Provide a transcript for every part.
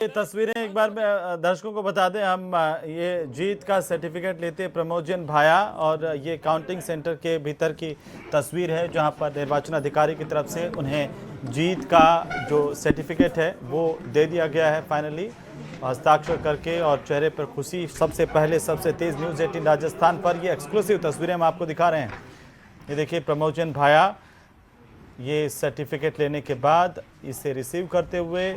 ये तस्वीरें एक बार दर्शकों को बता दें, हम ये जीत का सर्टिफिकेट लेते प्रमोजन भाया, और ये काउंटिंग सेंटर के भीतर की तस्वीर है जहां पर निर्वाचन अधिकारी की तरफ से उन्हें जीत का जो सर्टिफिकेट है वो दे दिया गया है फाइनली हस्ताक्षर करके, और चेहरे पर खुशी। सबसे पहले सबसे तेज न्यूज़ 18 राजस्थान पर ये एक्सक्लूसिव तस्वीरें हम आपको दिखा रहे हैं। ये देखिए प्रमोजन भाया ये सर्टिफिकेट लेने के बाद इसे रिसीव करते हुए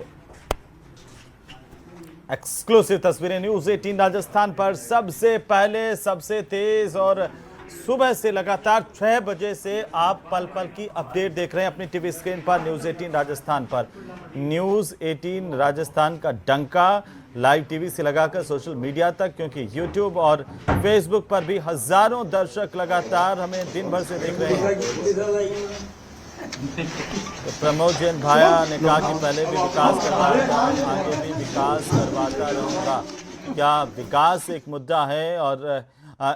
एक्सक्लूसिव तस्वीरें न्यूज़ 18 राजस्थान पर सबसे पहले सबसे तेज, और सुबह से लगातार 6 बजे से आप पल पल की अपडेट देख रहे हैं अपनी टीवी स्क्रीन पर न्यूज़ 18 राजस्थान पर। न्यूज़ 18 राजस्थान का डंका लाइव टीवी से लगाकर सोशल मीडिया तक, क्योंकि यूट्यूब और फेसबुक पर भी हजारों दर्शक लगातार हमें दिन भर से देख रहे हैं। तो प्रमोजन भाया ने कहा कि पहले भी विकास करवाया, आगे भी विकास करवाता रहूंगा। क्या विकास एक मुद्दा है, और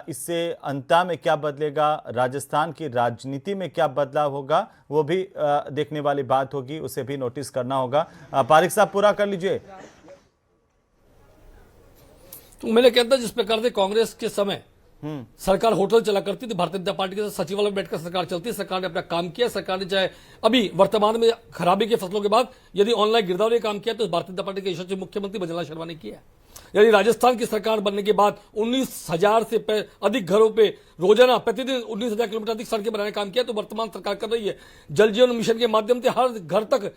इससे अंत में क्या बदलेगा, राजस्थान की राजनीति में क्या बदलाव होगा, वो भी देखने वाली बात होगी, उसे भी नोटिस करना होगा। पारिक साहब पूरा कर लीजिए। तो मैंने कहता जिस प्रकार से कांग्रेस के समय सरकार होटल चला करती थी, भारतीय जनता पार्टी के सचिवालय में बैठकर सरकार चलती, सरकार ने अपना काम किया। सरकार ने चाहे अभी वर्तमान में खराबी के फसलों के बाद यदि ऑनलाइन गिरदावरी काम किया तो भारतीय जनता पार्टी के यशस्वी मुख्यमंत्री भजनलाल शर्मा ने किया। यदि राजस्थान की सरकार बनने के बाद 19,000 से अधिक घरों पे रोजाना प्रतिदिन 19,000 किलोमीटर अधिक सड़कें बनाने का काम किया, तो वर्तमान सरकार कर रही है। जल जीवन मिशन के माध्यम से हर घर तक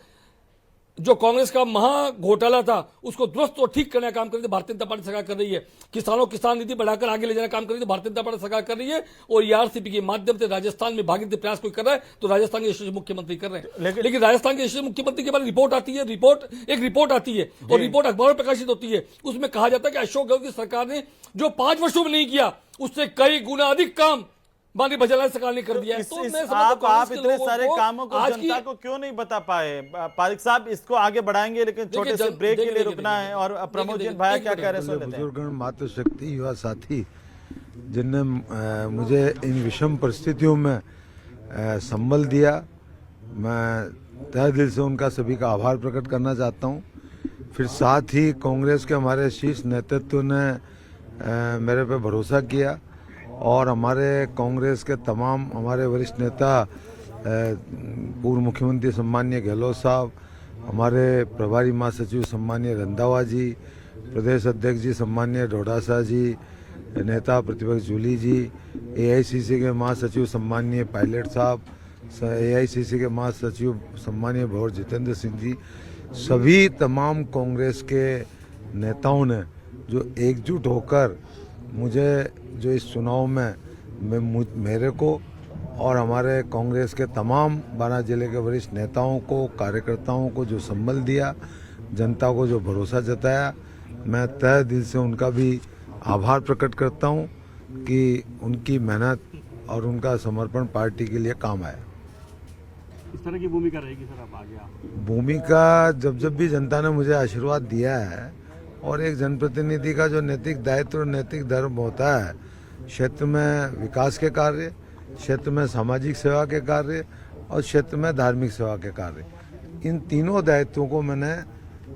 जो कांग्रेस का महा घोटाला था उसको दुरुस्त और ठीक करने का काम कर रही थी भारतीय जनता पार्टी सरकार कर रही है। किसान नीति बढ़ाकर आगे ले जाने का काम कर रही थी भारतीय जनता पार्टी सरकार कर रही है, और ईआरसीपी के माध्यम से राजस्थान में भागीरथी प्रयास कोई कर रहा है तो राजस्थान के यशस्वी मुख्यमंत्री कर रहे हैं। लेकिन राजस्थान के यशस्वी मुख्यमंत्री के बारे में रिपोर्ट आती है, एक रिपोर्ट आती है और रिपोर्ट अखबारों में प्रकाशित होती है। उसमें कहा जाता है कि अशोक गहलोत की सरकार ने जो 5 वर्षों में नहीं किया उससे कई गुना अधिक काम माननीय भजनलाल सरकार ने कर दिया है। तो आप इतने सारे कामों को जनता को क्यों नहीं बता पाए? पारिक साहब इसको आगे बढ़ाएंगे, लेकिन छोटे से ब्रेक के लिए रुकना है। और प्रमोजन भाई क्या कह रहे हैं? बुजुर्गगण, मातृशक्ति, युवा साथी जिनने मुझे इन विषम परिस्थितियों में संबल दिया, मैं तहे दिल से उनका सभी का आभार प्रकट करना चाहता हूँ। फिर साथ ही कांग्रेस के हमारे शीर्ष नेतृत्व ने मेरे पे भरोसा किया, और हमारे कांग्रेस के तमाम हमारे वरिष्ठ नेता, पूर्व मुख्यमंत्री सम्माननीय गहलोत साहब, हमारे प्रभारी महासचिव सम्माननीय रंधावा जी, प्रदेश अध्यक्ष जी सम्माननीय डोडासा जी, नेता प्रतिपक्ष जूली जी, एआईसीसी के महासचिव सम्माननीय पायलट साहब, एआईसीसी के महासचिव सम्माननीय भंवर जितेंद्र सिंह जी, सभी तमाम कांग्रेस के नेताओं ने जो एकजुट होकर मुझे जो इस चुनाव में मेरे को और हमारे कांग्रेस के तमाम 12 जिले के वरिष्ठ नेताओं को, कार्यकर्ताओं को जो संबल दिया, जनता को जो भरोसा जताया, मैं तहे दिल से उनका भी आभार प्रकट करता हूं कि उनकी मेहनत और उनका समर्पण पार्टी के लिए काम आया। इस तरह की भूमिका रहेगी सर अब आगे? भूमिका जब भी जनता ने मुझे आशीर्वाद दिया है, और एक जनप्रतिनिधि का जो नैतिक दायित्व और नैतिक धर्म होता है, क्षेत्र में विकास के कार्य, क्षेत्र में सामाजिक सेवा के कार्य और क्षेत्र में धार्मिक सेवा के कार्य, इन तीनों दायित्वों को मैंने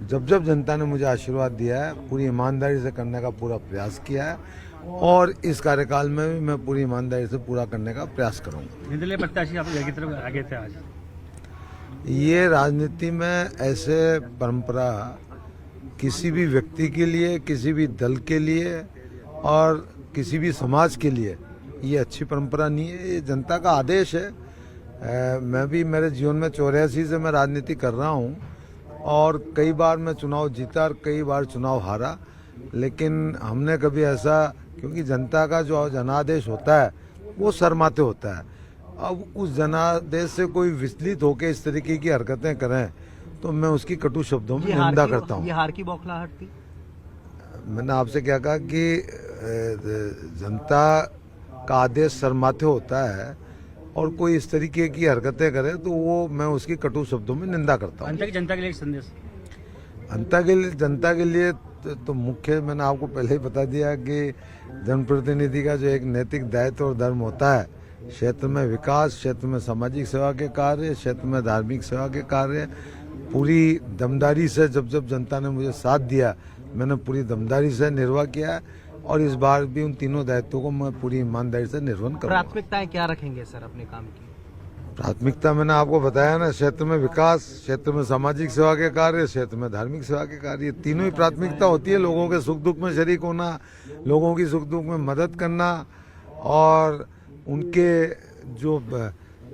जब जनता ने मुझे आशीर्वाद दिया है पूरी ईमानदारी से करने का पूरा प्रयास किया है, और इस कार्यकाल में भी मैं पूरी ईमानदारी से पूरा करने का प्रयास करूँगा। निर्दलीय प्रत्याशी आप घर की तरफ आगे थे आज? ये राजनीति में ऐसे परंपरा किसी भी व्यक्ति के लिए, किसी भी दल के लिए और किसी भी समाज के लिए ये अच्छी परंपरा नहीं है। ये जनता का आदेश है। मैं भी मेरे जीवन में 84 से मैं राजनीति कर रहा हूँ, और कई बार मैं चुनाव जीता और कई बार चुनाव हारा, लेकिन हमने कभी ऐसा, क्योंकि जनता का जो जनादेश होता है वो शर्माते होता है, अब उस जनादेश से कोई विचलित होकर इस तरीके की हरकतें करें तो मैं उसकी कटु शब्दों में निंदा करता हूँ। ये हार की बौखलाहट थी? मैंने आपसे क्या कहा कि जनता का आदेश शर्माते होता है, और कोई इस तरीके की हरकतें करे तो वो मैं उसकी कटु शब्दों में निंदा करता हूँ। जनता के लिए एक संदेश? जनता के लिए तो मुख्य मैंने आपको पहले ही बता दिया कि जनप्रतिनिधि का जो एक नैतिक दायित्व और धर्म होता है, क्षेत्र में विकास, क्षेत्र में सामाजिक सेवा के कार्य, क्षेत्र में धार्मिक सेवा के कार्य, पूरी दमदारी से जब जनता ने मुझे साथ दिया, मैंने पूरी दमदारी से निर्वाह किया है और इस बार भी उन तीनों दायित्वों को मैं पूरी ईमानदारी से निर्वहन करूंगा। प्राथमिकताएं क्या रखेंगे सर अपने काम की? प्राथमिकता मैंने आपको बताया ना, क्षेत्र में विकास, क्षेत्र में सामाजिक सेवा के कार्य, क्षेत्र में धार्मिक सेवा के कार्य, तीनों ही प्राथमिकता होती है। लोगों के सुख दुख में शरीक होना, लोगों की सुख दुख में मदद करना और उनके जो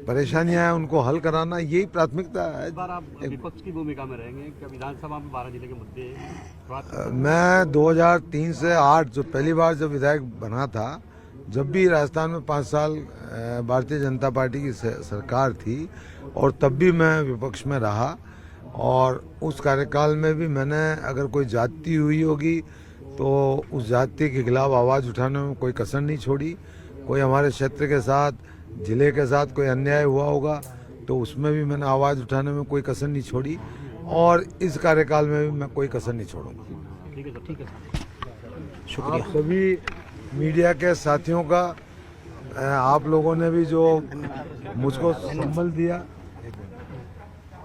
परेशानियां हैं उनको हल कराना, यही प्राथमिकता है। इस बार आप विपक्ष की भूमिका में रहेंगे क्या? विधानसभा में 12 जिले के मुद्दे हैं। मैं 2003 से 8 जो पहली बार जब विधायक बना था, जब भी राजस्थान में 5 साल भारतीय जनता पार्टी की सरकार थी और तब भी मैं विपक्ष में रहा और उस कार्यकाल में भी मैंने अगर कोई जाति हुई होगी तो उस जाति के खिलाफ आवाज़ उठाने में कोई कसर नहीं छोड़ी। कोई हमारे क्षेत्र के साथ, जिले के साथ कोई अन्याय हुआ होगा तो उसमें भी मैंने आवाज़ उठाने में कोई कसर नहीं छोड़ी और इस कार्यकाल में भी मैं कोई कसर नहीं छोड़ूंगा। ठीक है सर, शुक्रिया। आप सभी मीडिया के साथियों का, आप लोगों ने भी जो मुझको संबल दिया,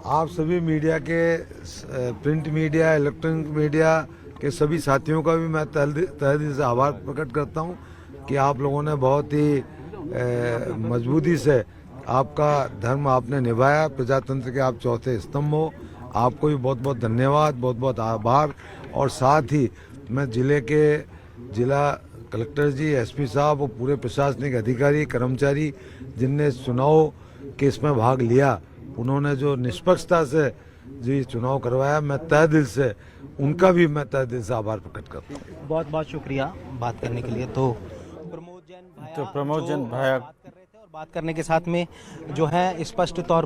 आप सभी मीडिया के, प्रिंट मीडिया, इलेक्ट्रॉनिक मीडिया के सभी साथियों का भी मैं तहे दिल से आभार प्रकट करता हूं कि आप लोगों ने बहुत ही मजबूती से आपका धर्म आपने निभाया। प्रजातंत्र के आप चौथे स्तंभ हो। आपको भी बहुत बहुत धन्यवाद, बहुत बहुत आभार। और साथ ही मैं जिला कलेक्टर जी, एसपी साहब और पूरे प्रशासनिक अधिकारी, कर्मचारी जिनने चुनाव के इसमें भाग लिया, उन्होंने जो निष्पक्षता से जो ये चुनाव करवाया, मैं तहे दिल से उनका भी मैं तहे दिल से आभार प्रकट करता हूँ। बहुत बहुत शुक्रिया बात करने के लिए। तो प्रमोद जैन भाया तो प्रमोद जैन जो भाया बात कर रहे थे और बात करने के साथ में जो है स्पष्ट तौर